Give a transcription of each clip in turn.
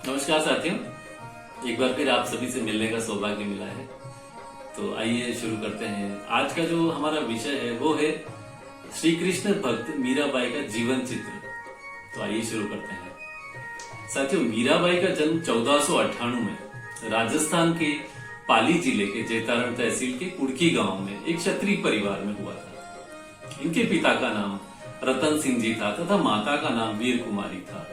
नमस्कार साथियों, एक बार फिर आप सभी से मिलने का सौभाग्य मिला है। तो आइए शुरू करते हैं। आज का जो हमारा विषय है वो है श्री कृष्ण भक्त मीराबाई का जीवन चित्र। तो आइए शुरू करते हैं। साथियों, मीराबाई का जन्म 1498 में राजस्थान के पाली जिले के जैतारण तहसील के कुड़की गांव में एक क्षत्रिय परिवार में हुआ था। इनके पिता का नाम रतन सिंह जी था तथा माता का नाम वीर कुमारी था।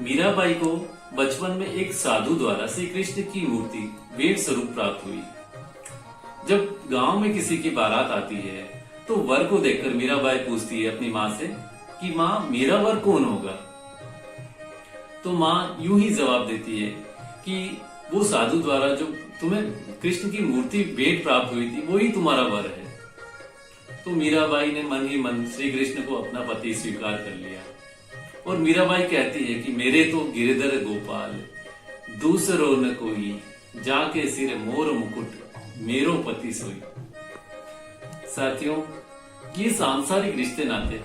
मीराबाई को बचपन में एक साधु द्वारा श्री कृष्ण की मूर्ति भेंट स्वरूप प्राप्त हुई। जब गांव में किसी की बारात आती है तो वर को देखकर मीराबाई पूछती है अपनी माँ से कि माँ, मेरा वर कौन होगा? तो माँ यूं ही जवाब देती है कि वो साधु द्वारा जो तुम्हें कृष्ण की मूर्ति भेंट प्राप्त हुई थी वही तुम्हारा वर है। तो मीराबाई ने मन ही मन श्री कृष्ण को अपना पति स्वीकार कर लिया और मीराबाई कहती है कि मेरे तो गिरधर गोपाल दूसरो न कोई, जाके सिर मोर मुकुट मेरो पति सोई। साथियों, ये सांसारिक रिश्ते नाते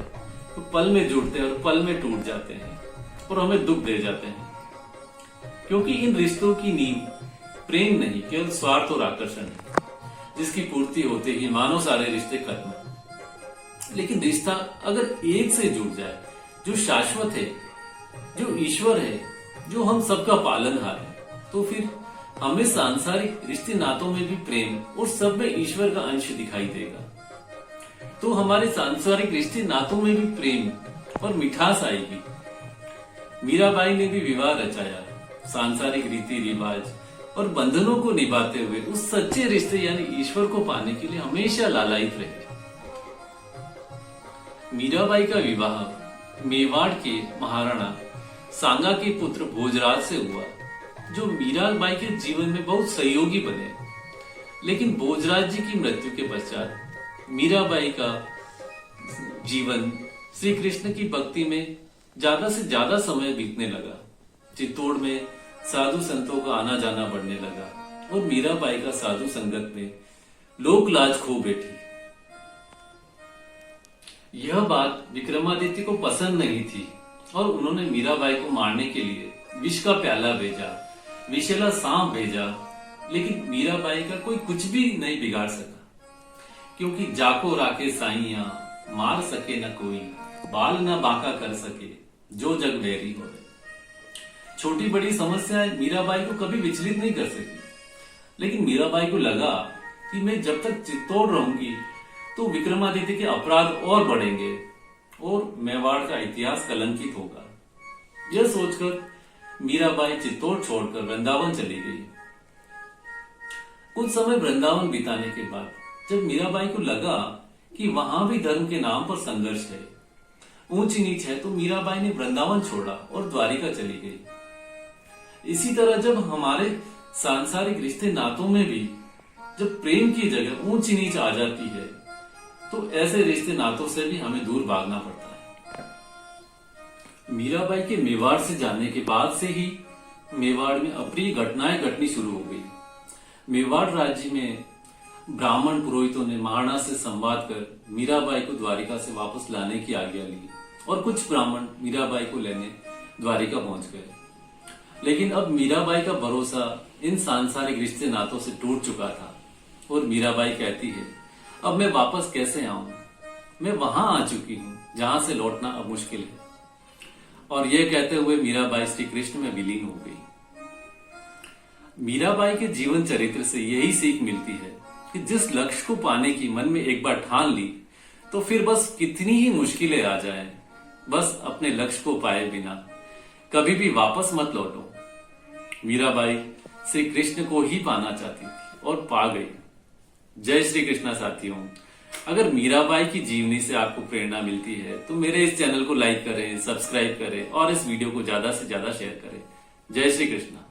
तो पल में जुड़ते हैं और पल में टूट जाते हैं और हमें दुख दे जाते हैं, क्योंकि इन रिश्तों की नींव प्रेम नहीं केवल स्वार्थ और आकर्षण है, जिसकी पूर्ति होते ही मानो सारे रिश्ते खत्म। लेकिन रिश्ता अगर एक से जुड़ जाए, जो शाश्वत है, जो ईश्वर है, जो हम सबका पालनहार है, तो फिर हमें सांसारिक रिश्ते नातों में भी प्रेम और सब में ईश्वर का अंश दिखाई देगा। तो हमारे सांसारिक रिश्ते नातों में भी प्रेम और मिठास आएगी। मीराबाई ने भी विवाह रचाया, सांसारिक रीति रिवाज और बंधनों को निभाते हुए उस सच्चे रिश्ते यानी ईश्वर को पाने के लिए हमेशा लालायित रहे। मीराबाई का विवाह मेवाड़ के महाराणा सांगा के पुत्र भोजराज से हुआ, जो मीराबाई के जीवन में बहुत सहयोगी बने। लेकिन भोजराज जी की मृत्यु के पश्चात मीराबाई का जीवन श्री कृष्ण की भक्ति में ज्यादा से ज्यादा समय बीतने लगा। चित्तौड़ में साधु संतों का आना जाना बढ़ने लगा और मीराबाई का साधु संगत में लोक लाज खो बैठी। यह बात विक्रमादित्य को पसंद नहीं थी और उन्होंने मीराबाई को मारने के लिए विष का प्याला भेजा, विषैला सांप भेजा, लेकिन मीराबाई का कोई कुछ भी नहीं बिगाड़ सका, क्योंकि जाको राखे साइया मार सके न कोई, बाल न बांका कर सके जो जग वैरी हो। छोटी बड़ी समस्याएं मीराबाई को कभी विचलित नहीं कर सकी, लेकिन मीराबाई को लगा कि मैं जब तक चित्तौड़ रहूंगी तो विक्रमादित्य के अपराध और बढ़ेंगे और मेवाड़ का इतिहास कलंकित होगा। यह सोचकर मीराबाई चित्तौड़ छोड़कर वृंदावन चली गई। कुछ समय वृंदावन बिताने के बाद जब मीराबाई को लगा कि वहां भी धर्म के नाम पर संघर्ष है, ऊंच नीच है, तो मीराबाई ने वृंदावन छोड़ा और द्वारिका चली गई। इसी तरह जब हमारे सांसारिक रिश्ते नातों में भी जब प्रेम की जगह ऊंच नीच आ जाती है, तो ऐसे रिश्ते नातों से भी हमें दूर भागना पड़ता है। मीराबाई के मेवाड़ से जाने के बाद से ही मेवाड़ में अप्रिय घटनाएं घटनी शुरू हो गई। मेवाड़ राज्य में ब्राह्मण पुरोहितों ने महाराणा से संवाद कर मीराबाई को द्वारिका से वापस लाने की आज्ञा ली और कुछ ब्राह्मण मीराबाई को लेने द्वारिका पहुंच गए। लेकिन अब मीराबाई का भरोसा इन सांसारिक रिश्ते नातों से टूट चुका था और मीराबाई कहती है, अब मैं वापस कैसे आऊं? मैं वहां आ चुकी हूं जहां से लौटना अब मुश्किल है। और यह कहते हुए मीराबाई श्री कृष्ण में विलीन हो गई। मीराबाई के जीवन चरित्र से यही सीख मिलती है कि जिस लक्ष्य को पाने की मन में एक बार ठान ली तो फिर बस कितनी ही मुश्किलें आ जाएं, बस अपने लक्ष्य को पाए बिना कभी भी वापस मत लौटो। मीराबाई श्री कृष्ण को ही पाना चाहती थी और पा गई। जय श्री कृष्णा साथियों। अगर मीराबाई की जीवनी से आपको प्रेरणा मिलती है तो मेरे इस चैनल को लाइक करें, सब्सक्राइब करें और इस वीडियो को ज्यादा से ज्यादा शेयर करें। जय श्री कृष्णा।